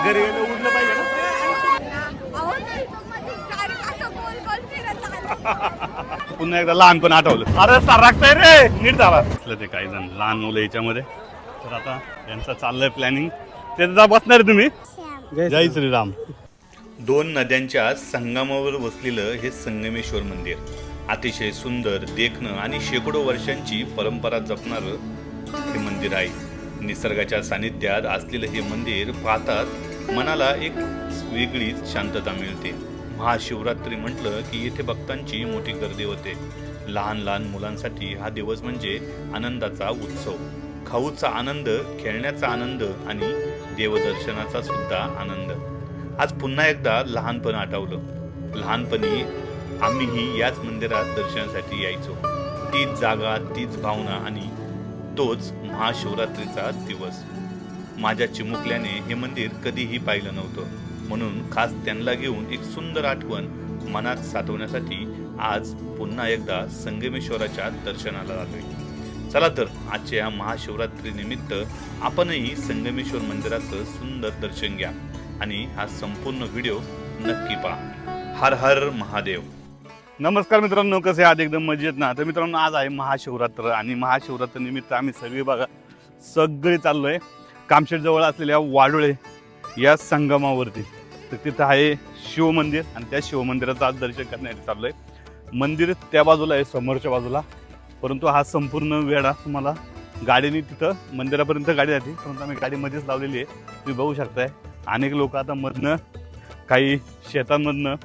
घरी गेलं उडलं पाहिजे ना. पुन्हा एकदा लहानपण आठवलं. अरे सरकतंय रे, नीट जावा. असलं ते काही जण लहान मुलं याच्यामध्ये. तर आता यांचं चाललंय प्लॅनिंग. ते जा बसणार तुम्ही. जय श्रीराम. दोन नद्यांच्या संगमावर वसलेलं हे संगमेश्वर मंदिर अतिशय सुंदर, देखणं आणि शेकडो वर्षांची परंपरा जपणारं हे मंदिर आहे. निसर्गाच्या सानिध्यात असलेलं हे मंदिर पाहताच मनाला एक वेगळीच शांतता मिळते. महाशिवरात्री म्हटलं की येथे भक्तांची मोठी गर्दी होते. लहान लहान मुलांसाठी हा दिवस म्हणजे आनंदाचा उत्सव. खाऊचा आनंद, खेळण्याचा आनंद आणि देवदर्शनाचा सुद्धा आनंद. आज पुन्हा एकदा लहानपण आठवलं. लहानपणी आम्हीही याच मंदिरात दर्शनासाठी यायचो. तीच जागा, तीच भावना आणि तोच महाशिवरात्रीचा दिवस. माझ्या चिमुकल्याने हे मंदिर कधीही पाहिलं नव्हतं, म्हणून खास त्यांना घेऊन एक सुंदर आठवण मनात साठवण्यासाठी आज पुन्हा एकदा संगमेश्वराच्या दर्शनाला आलोय. चला तर आजच्या या महाशिवरात्री निमित्त आपणही संगमेश्वर मंदिराचं सुंदर दर्शन घ्या आणि हा संपूर्ण व्हिडिओ नक्की पहा. हर हर महादेव. नमस्कार मित्रांनो, कसे आहात? एकदम मजेत ना? तर मित्रांनो, आज आहे महाशिवरात्र आणि महाशिवरात्र निमित्त आम्ही सगळे बघा सगळे चाललोय कामशेत जवळ असलेल्या वाडोळे या संगमावरती. तर तिथं आहे शिवमंदिर आणि त्या शिवमंदिराचं आज दर्शन करण्यासाठी चाललोय. मंदिर त्या बाजूला आहे, समोरच्या बाजूला, परंतु हा संपूर्ण वेढा तुम्हाला गाडीने तिथं मंदिरापर्यंत गाडी जाते, परंतु आम्ही गाडीमध्येच लावलेली आहे. तुम्ही बघू शकताय अनेक लोक आता मधनं काही शेतांमधनं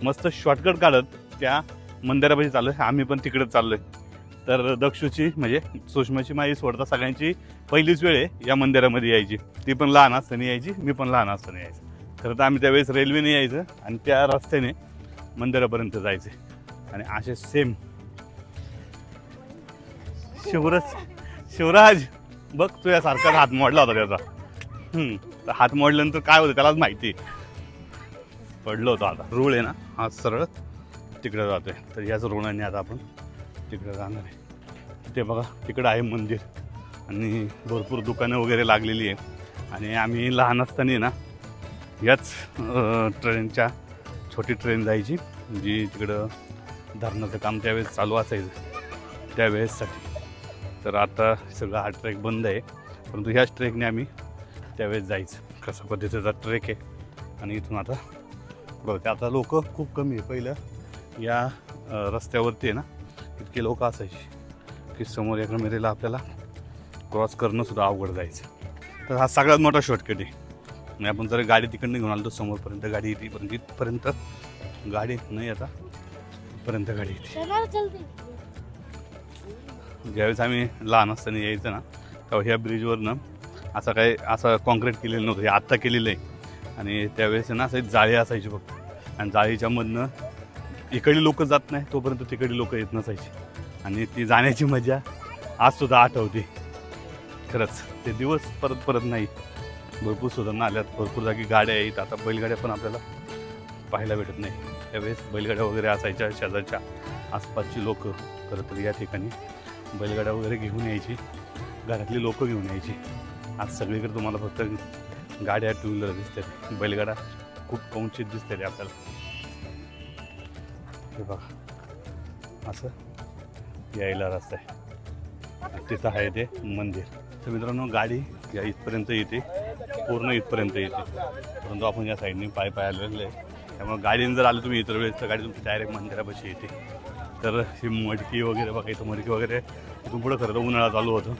मस्त शॉर्टकट काढत त्या मंदिरापाशी चाललोय. आम्ही पण तिकडे चाललोय. तर दक्षूची म्हणजे सुषमाची माई सोडता सगळ्यांची पहिलीच वेळ आहे या मंदिरामध्ये यायची. ती पण लहान असताना यायची, मी पण लहान असताना यायचं. खरं तर आम्ही त्यावेळेस रेल्वेने यायचं आणि त्या रस्त्याने मंदिरापर्यंत जायचे. आणि असे सेम शिवराज बघ, तुझ्यासारखाच हात मोडला होता त्याचा. तर हात मोडल्यानंतर काय होतं त्यालाच माहिती. पडलो होतो. आता रूळ आहे ना, हा सरळ तिकडे जातोय. तर याच रुळाने आता आपण तिकडे जाणार आहे. ते बघा तिकडं आहे मंदिर आणि भरपूर दुकानं वगैरे लागलेली आहे. आणि आम्ही लहान असताना ना याच ट्रेनच्या छोटी ट्रेन जायची जी तिकडं धरणाचं काम त्यावेळेस चालू असायचं त्यावेळेससाठी. तर आता सगळं हा ट्रेक बंद आहे, परंतु ह्याच ट्रेकने आम्ही त्यावेळेस जायचं. कशा पद्धतीचा ट्रेक आहे. आणि इथून आता बघते आता लोक खूप कमी आहे. पहिलं या रस्त्यावरती आहे ना इतके लोक असायचे की समोर एका मेरेला आपल्याला क्रॉस करणं सुद्धा अवघड जायचं. तर हा सगळ्यात मोठा शॉर्टकट आहे. आणि आपण जर गाडी तिकडनं घेऊन आलो तर समोरपर्यंत गाडी येते, पण इथपर्यंत गाडी नाही आता इथपर्यंत गाडी येते. ज्यावेळेस आम्ही लहान असताना यायचं ना तेव्हा ह्या ब्रिजवरनं असं कॉन्क्रीट केलेलं नव्हतं, हे आत्ता केलेलं आहे. आणि त्यावेळेस ना असं जाळी असायची फक्त, आणि जाळीच्या मधनं इकडे लोक जात नाही तोपर्यंत तिकडे लोक येत नसायची. आणि ती जाण्याची मजा आज सुद्धा आठवते. खरंच ते दिवस परत परत नाही. भरपूर सुधारणा आल्यात, भरपूर जागी गाड्या आहेत. आता बैलगाड्या पण आपल्याला पाहायला भेटत नाही. त्यावेळेस बैलगाड्या वगैरे असायच्या. शेजारच्या आसपासची लोक खरं तर या ठिकाणी बैलगाड्या वगैरे घेऊन यायची, घरातली लोक घेऊन यायची. आज सगळीकडे तुम्हाला फक्त गाड्या टू व्हीलर दिसतात, बैलगाड्या खूप कौंचित दिसतात आपल्याला. हे बघा असं यायला रस्ता आहे, तिथं आहे ते मंदिर. तर मित्रांनो, गाडी या इथपर्यंत येते, पूर्ण इथपर्यंत येते, परंतु आपण या साईडने पाय आलेलं आहे. त्यामुळे गाडीने जर आलं तुम्ही इतर वेळेस तर गाडी तुमची डायरेक्ट मंदिरापाशी येते. तर ही मडकी वगैरे बघा, इथं मडकी वगैरे इथून पुढं खरं तर उन्हाळा चालू होतं.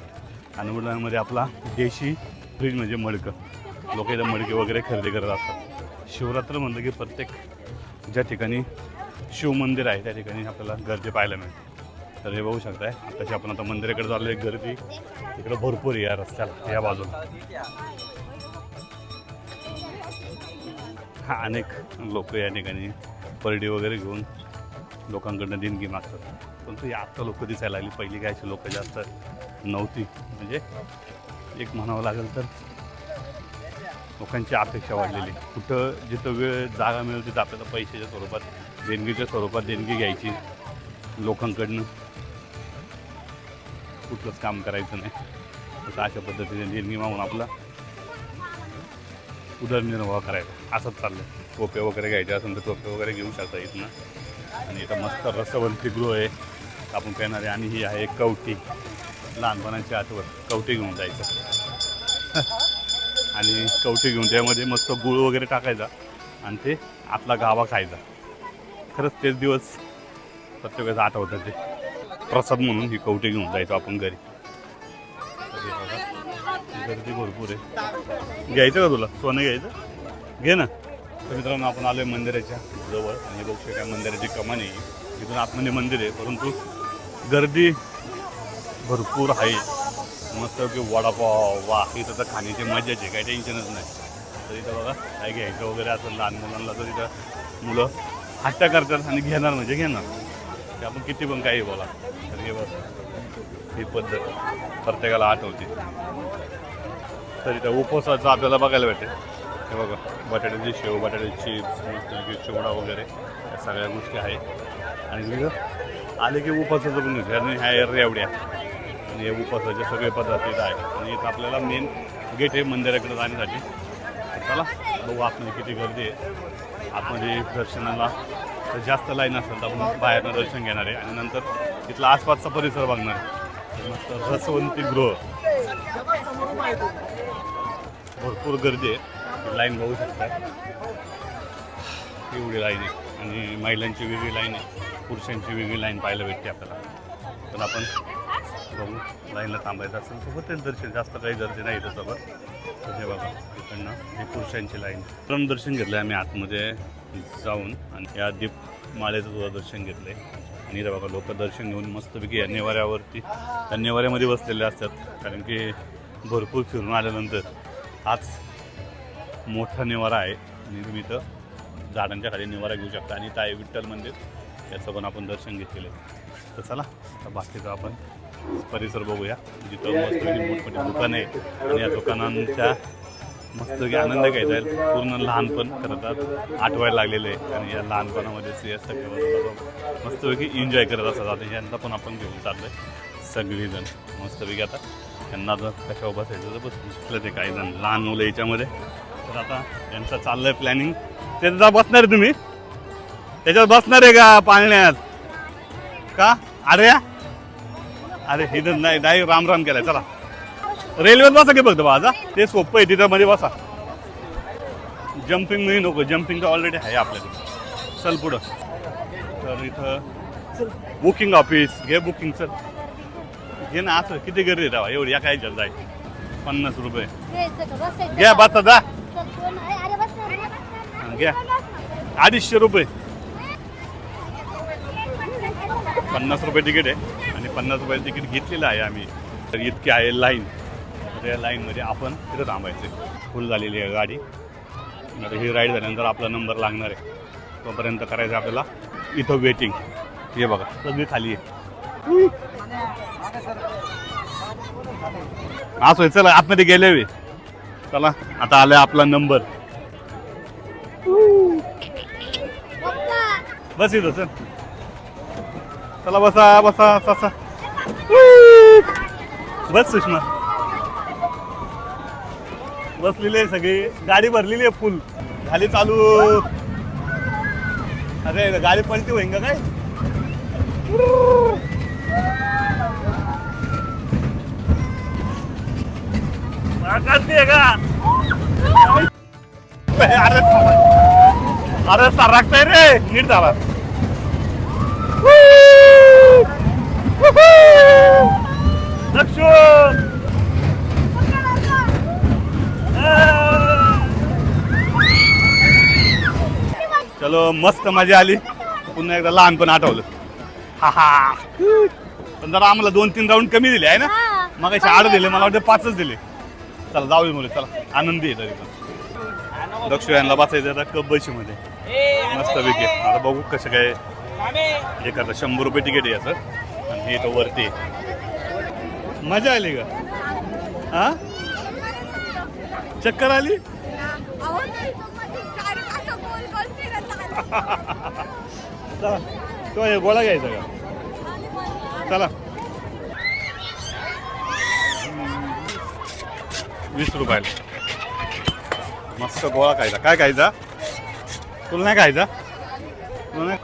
आणि उन्हाळ्यामध्ये आपला देशी फ्रीज म्हणजे मडकं, लोक इथं मडकी वगैरे खरेदी करत असतात. शिवरात्र म्हणलं की प्रत्येक ज्या ठिकाणी शिवमंदिर आहे त्या ठिकाणी आपल्याला गर्दी पाहायला मिळते. तर हे बघू शकताय, आताशी आपण आता मंदिराकडे चाललो आहे. गर्दी इकडं भरपूर आहे या रस्त्याला, या बाजूला. हा अनेक लोक या ठिकाणी परडी वगैरे घेऊन लोकांकडनं देणगी मागतात. परंतु हे आत्ता लोक दिसायला लागली, पहिली काय अशी लोक जास्त नव्हती. म्हणजे एक म्हणावं लागेल तर लोकांची अपेक्षा वाढलेली. कुठं जिथं वेळ जागा मिळेल तिथं आपल्याला पैशाच्या स्वरूपात, देणगीच्या स्वरूपात देणगी घ्यायची लोकांकडनं. कुठलंच काम करायचं नाही. तर अशा पद्धतीने देणगी मागून आपला उदरनिर्वाह करायचा असंच चाललं. टोपे वगैरे घ्यायचे असेल तर टोपे वगैरे घेऊ शकता इथनं. आणि इथं मस्त रसवंती गृह आहे आपण पेणार आहे. आणि ही आहे कवटी, लहानपणाची आठवण. कवटी घेऊन जायचं आणि कवटी घेऊन त्यामध्ये मस्त गुळ वगैरे टाकायचा आणि ते आपला गावा खायचा. खरंच तेच दिवस प्रत्येक आठवतात. ते प्रसाद म्हणून ही कवटी घेऊन जायचो आपण घरी. गर्दी भरपूर आहे. घ्यायचं का तुला? सोनं घ्यायचं? घे ना. तर मित्रांनो आपण आलो आहे मंदिराच्या जवळ आणि बघू शकता मंदिराची कमान आहे. इथून आतमध्ये मंदिर आहे परंतु गर्दी भरपूर आहे. मस्त की वडापाव वा इथं तर खाण्याची मजाच आहे, काही टेन्शनच नाही. तर इथं बघा काय घ्यायचं वगैरे असं लहान मुलांना तर इथं मुलं हट्टा करतात आणि घेणार म्हणजे घेणार. ते आपण किती पण काही बोला तर हे बघ ही पद्धत प्रत्येकाला आठवते. तर इथं उपवासाचं आपल्याला बघायला भेटेल. हे बघा बटाट्याची शेव, बटाट्याची चिप्स, चिवडा वगैरे या सगळ्या गोष्टी आहेत. आणि तिथं आले की उपवासाचं पण घेतो आणि ह्या रेवड्या आणि हे उपवासाचे सगळे पदार्थ इथं आहेत. आणि इथं आपल्याला मेन गेट आहे मंदिराकडे जाण्यासाठी. चला बघू आतमध्ये किती गर्दी आहे. आतमध्ये दर्शनाला तर जास्त लाईन असेल तर आपण बाहेरनं दर्शन घेणार आहे आणि नंतर तिथला आसपासचा परिसर बघणार आहे. मस्त रसवंती गृह, भरपूर गर्दी आहे. लाईन बघू शकता एवढी लाईन आहे. आणि महिलांची वेगळी लाईन आहे, पुरुषांची वेगळी लाईन पाहायला भेटते आपल्याला. तर आपण बघू लाईनला थांबायचं असेल तर होतेच दर्शन. जास्त काही गर्दी नाही इथं सोबत. तर हे बघा इकडनं ही पुरुषांची लाईन. पण दर्शन घेतलं आहे आम्ही आतमध्ये जाऊन आणि या दीपमाळेचं सुद्धा दर्शन घेतलं आहे. आणि इथं बघा लोक दर्शन घेऊन मस्तपैकी या नेवाऱ्यावरती त्या नेवाऱ्यामध्ये बसलेले असतात. कारण की भरपूर फिरून आल्यानंतर आज मोठा निवारा आहे आणि तुम्ही इथं झाडांच्या खाली निवारा घेऊ शकता. आणि इथं आहे विठ्ठल मंदिर, याचं पण आपण दर्शन घेतलेलं आहे. तर चला आता बाकीचं आपण परिसर बघूया. जिथं मस्तपैकी मोठमोठी दुकानं आहे आणि या दुकानांच्या मस्तपैकी आनंद घ्यायचा आहे. पूर्ण लहानपण करतात आठवायला लागलेलं आहे. आणि या लहानपणामध्ये या सगळ्या मस्तपैकी एन्जॉय करत असतात. आता यांना पण आपण घेऊन चाललो आहे सगळीजण मस्तपैकी. आता त्यांना जर कशावर बसायचं तर बसलं ते काही जण लहान मुलं याच्यामध्ये. तर आता यांचं चाललं आहे प्लॅनिंग. त्याचा बसणार आहे तुम्ही? त्याच्यावर बसणार आहे का पाळण्यात का? अरे हे नाही नाही राम राम केलाय. चला रेल्वेत बसा की फक्त बाजा, ते सोपं आहे. तिथं मध्ये बसा. जम्पिंग नाही नको, जम्पिंग तर ऑलरेडी आहे आपल्याकडे. चल पुढं. तर इथं बुकिंग ऑफिस घे बुकिंग. चल घे ना. असं किती गर्दी राहा एवढी या काय जल जाय. 50 रुपये घ्या बसा जा. घ्या 250 रुपये. 50 रुपये तिकीट आहे आणि 50 रुपये तिकीट घेतलेलं आहे आम्ही. तर इतकी आहे लाईन. तर या लाईनमध्ये आपण तिथं थांबायचं. फुल झालेली आहे गाडी. आता ही राईड झाल्यानंतर आपला नंबर लागणार आहे. तोपर्यंत करायचं आपल्याला इथं वेटिंग. हे बघा सगळी खाली आहे. असं चला आतमध्ये गेले वे. चला आता आलाय आपला नंबर. बस इथं चल. चला बसा बसा बसा. बस सुषमा बसलेली आहे सगळी. गाडी भरलेली आहे फुल. खाली चालू. अरे गाडी पलटी होईन का काय? करते का? अरे सरकताय रे नीट झाला. लक्ष्य चलो मस्त मजा आली. पुन्हा एकदा लहानपण आठवलं. हा हा. पण जरा आम्हाला 2-3 राऊंड कमी दिले आहे ना. मग 8 दिले, मला वाटतं 5च दिले. चला जाऊ दे मुले. चला आनंदी आहे तरी पण. लक्ष यांना बसायचं आता कब्बशी मध्ये मस्त पैकी. आता बघू कसं काय हे करतात. 100 रुपये तिकीट आहे याचं. आणि हे तर वरती मजा आली का? हा चक्कर आली. चला तो हे गोळा घ्यायचा का? चला 20 रुपयाला मस्त गोळा खायचा. काय खायचा? तुला नाही खायचा? तुला नाही?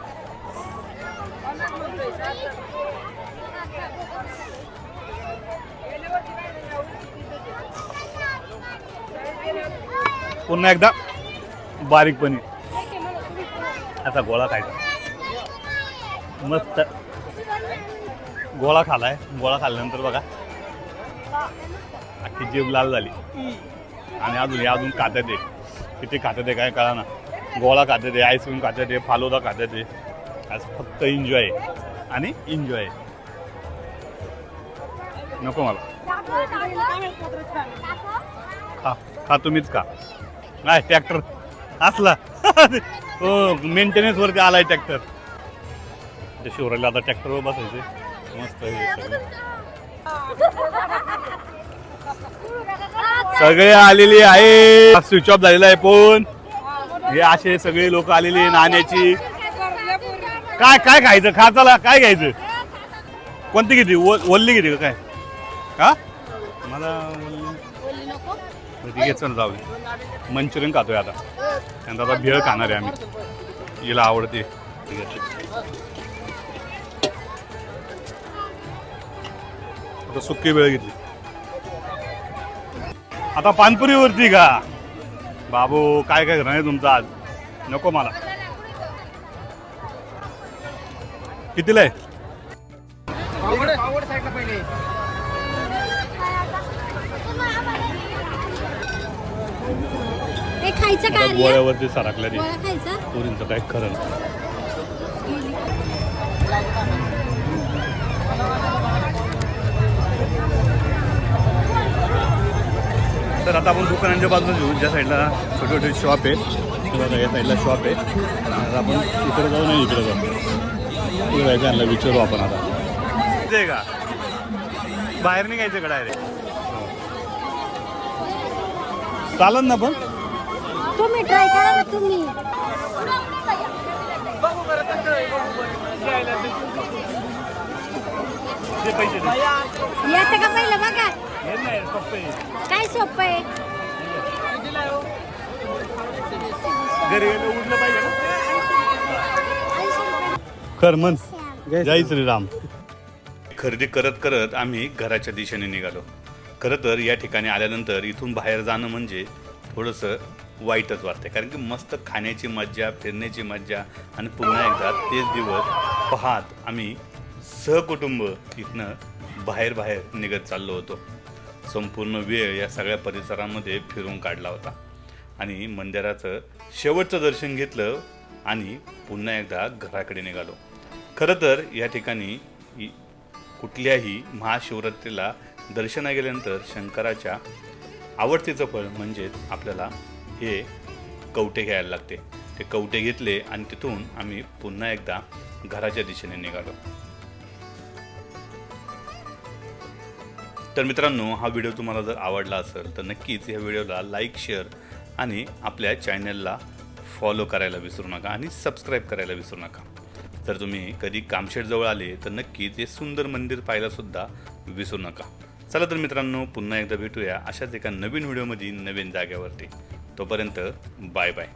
पुन्हा एकदा बारीक पनीर. आता गोळा खायचा मस्त. गोळा खालाय. गोळा खाल्ल्यानंतर बघा अख्खी जीभ लाल झाली. आणि अजून खात्यात आहे. किती खात्यात आहे काय कळा ना. गोळा खात्यात आहे, आईस्क्रीम खात्यात आहे, फालुदा खात्यात आहे. आज फक्त एन्जॉय आणि एन्जॉय. नको मला. खा खा तुम्हीच खा. नाही ट्रॅक्टर असला हो मेंटेनन्स वरती आलाय ट्रॅक्टर. ते शिवरायला आता ट्रॅक्टरवर बसायचे मस्त. सगळे आलेले आहे. स्विच ऑफ झालेला आहे फोन. हे असे सगळे लोक आलेले नाण्याची. काय काय खायचं? खा चला. काय घ्यायचं? कोणती किती? वल्ली किती काय? हा मला ठीक आहे चल जाऊ. मंचुरियन खातोय आता. त्यांचा आता भेळ खाणार आहे आम्ही. हिला आवडते. ठीक आहे आता सुक्की वेळ घेतली. आता पानपुरीवरती का बाबू? काय काय करणार आहे तुमचं आज? नको मला. कितीला आहे? गोळ्यावरती सरकल्या पोरींचं काय खरं. तर आता आपण दुकानांच्या बाजूला घेऊ. ज्या साईडला छोटे छोटे शॉप आहेत किंवा या साईडला शॉप आहे. आता आपण इकडे जाऊ नाही इकडे जाऊ. इकडे जायचं यांना विचारू आपण. आता ते का बाहेर निघायचं का डायरेक्ट? चालन ना पण तुम्ही ट्राय करा ना तुम्ही. पैसे येतं का पहिलं बघा. काय सोपं आहे. घरी उठलं पाहिजे ना. कर मन. जय श्रीराम. खरेदी करत करत आम्ही घराच्या दिशेने निघालो. खरं तर या ठिकाणी आल्यानंतर इथून बाहेर जाणं म्हणजे थोडंसं वाईटच वाटतंय. कारण की मस्त खाण्याची मज्जा, फिरण्याची मज्जा आणि पुन्हा एकदा तेच दिवस पाहत आम्ही सहकुटुंब इथनं बाहेर निघत चाललो होतो. संपूर्ण वेळ या सगळ्या परिसरामध्ये फिरून काढला होता आणि मंदिराचं शेवटचं दर्शन घेतलं आणि पुन्हा एकदा घराकडे निघालो. खरं तर या ठिकाणी कुठल्याही महाशिवरात्रीला दर्शना गेल्यानंतर शंकराच्या आवडतीचं फळ म्हणजेच आपल्याला हे कवटे घ्यायला लागते. ते कवटे घेतले आणि तिथून आम्ही पुन्हा एकदा घराच्या दिशेने निघालो. तर मित्रांनो, हा व्हिडिओ तुम्हाला जर आवडला असेल तर नक्कीच या व्हिडिओला लाईक, शेअर आणि आपल्या चॅनलला फॉलो करायला विसरू नका आणि सबस्क्राईब करायला विसरू नका. जर तुम्ही कधी कामशेतजवळ आले तर नक्कीच हे सुंदर मंदिर पाहायलासुद्धा विसरू नका. चला तर मित्रांनो, पुन्हा एकदा भेटूया अशाच एका नवीन व्हिडिओमध्ये नवीन जागेवरती. तोपर्यंत बाय बाय.